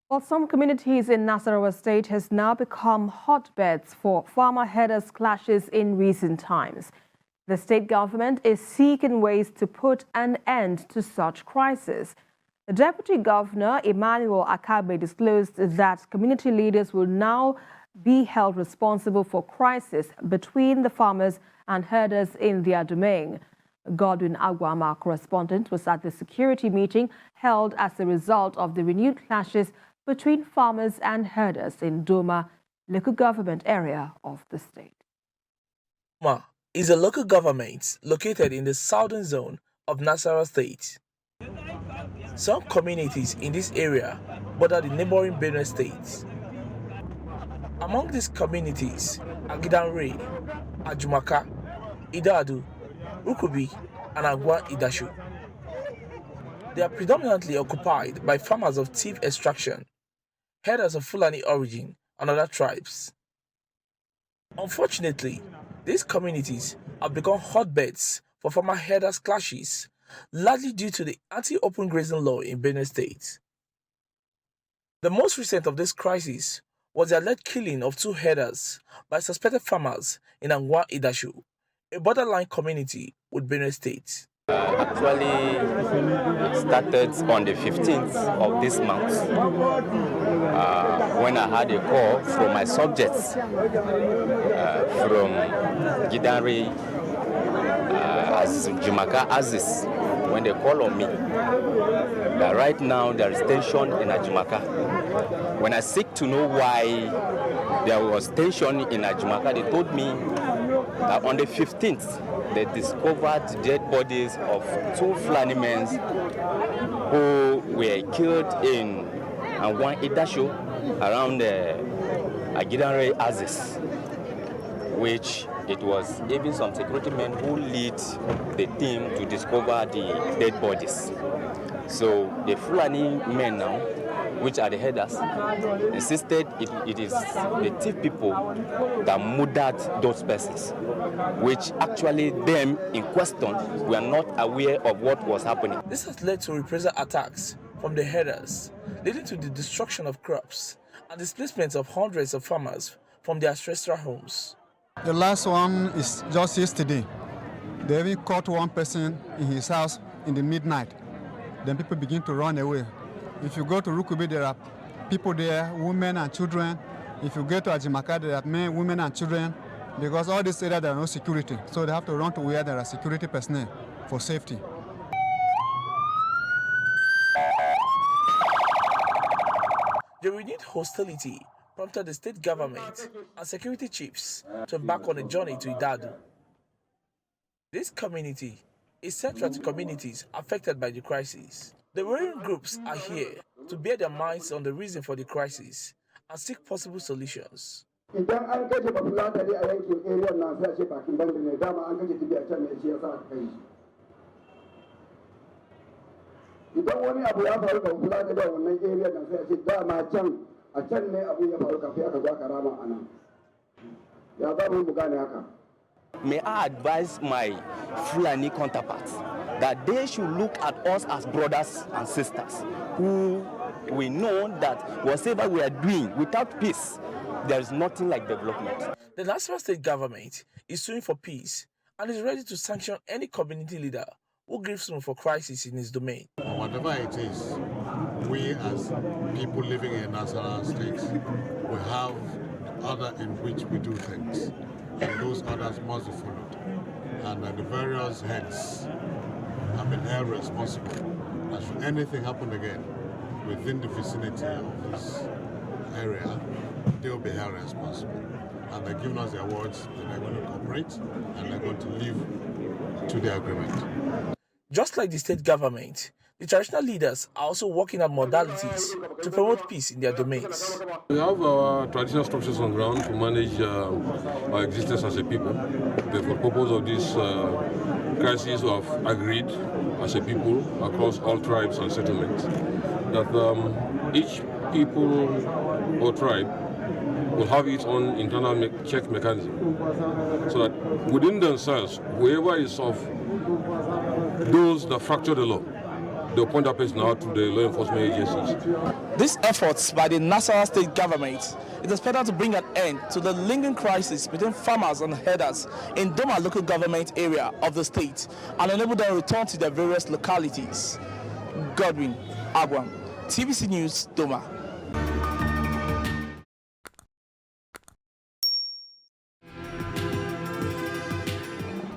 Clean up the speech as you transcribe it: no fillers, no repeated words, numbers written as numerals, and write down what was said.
Well, some communities in Nasarawa State has now become hotbeds for farmer herders clashes in recent times. The state government is seeking ways to put an end to such crises. The Deputy Governor, Emmanuel Akabe, disclosed that community leaders will now be held responsible for crises between the farmers and herders in their domain. Godwin Agwam, our correspondent, was at the security meeting held as a result of the renewed clashes between farmers and herders in Doma, local government area of the state. Doma is a local government located in the southern zone of Nasarawa State. Some communities in this area border the neighboring Benue states. Among these communities are Gidanre, Ajumaka, Idadu, Rukubi, and Agwa Idashu. They are predominantly occupied by farmers of teeth extraction, herders of Fulani origin, and other tribes. Unfortunately, these communities have become hotbeds for farmer herders clashes, largely due to the anti-open grazing law in Benue State. The most recent of these crises was the alleged killing of 2 herders by suspected farmers in Agwa Idashu, a borderline community with Benue State. Actually started on the 15th of this month when I had a call from my subjects from Gidanre, Jumaka Aziz, when they call on me that right now there is tension in Ajumaka. When I seek to know why there was tension in Ajumaka, they told me that on the 15th they discovered dead bodies of 2 Fulani men who were killed in Agwa Idashu around Gidanre Aziz, which it was even some security men who lead the team to discover the dead bodies. So the Fulani men now, which are the headers, insisted it is the thief people that murdered those persons, which actually them in question were not aware of what was happening. This has led to reprisal attacks from the herders, leading to the destruction of crops and displacement of hundreds of farmers from their ancestral homes. The last one is just yesterday. They even caught one person in his house in the midnight. Then people begin to run away. If you go to Rukubi, there are people there, women and children. If you go to Ajimaka, there are men, women and children. Because all this area, there are no security. So they have to run to where there are security personnel for safety. The renewed hostility prompted the state government and security chiefs to embark on a journey to Idadu. This community is central to communities affected by the crisis. The warring groups are here to bear their minds on the reason for the crisis and seek possible solutions. May I advise my Fulani counterparts that they should look at us as brothers and sisters, who we know that whatever we are doing without peace, there is nothing like development. The Nasarawa State government is suing for peace and is ready to sanction any community leader who gives room for crisis in his domain. Whatever it is, we as people living in Nasarawa State, we have order in which we do things, and those orders must be followed. And the various heads have been held responsible that should anything happen again within the vicinity of this area, they will be held responsible. And they're giving us their words that they're going to cooperate and they're going to live to the agreement. Just like the state government, the traditional leaders are also working on modalities to promote peace in their domains. We have our traditional structures on ground to manage our existence as a people. For the purpose of this crisis, we have agreed as a people across all tribes and settlements that each people or tribe will have its own internal check mechanism, so that within themselves, whoever is of those that fracture the law they'll point that person out to the law enforcement agencies. These efforts by the Nasarawa State government is expected to bring an end to the lingering crisis between farmers and herders in Doma local government area of the state and enable them to return to their various localities. Godwin Agwam, TVC News, Doma.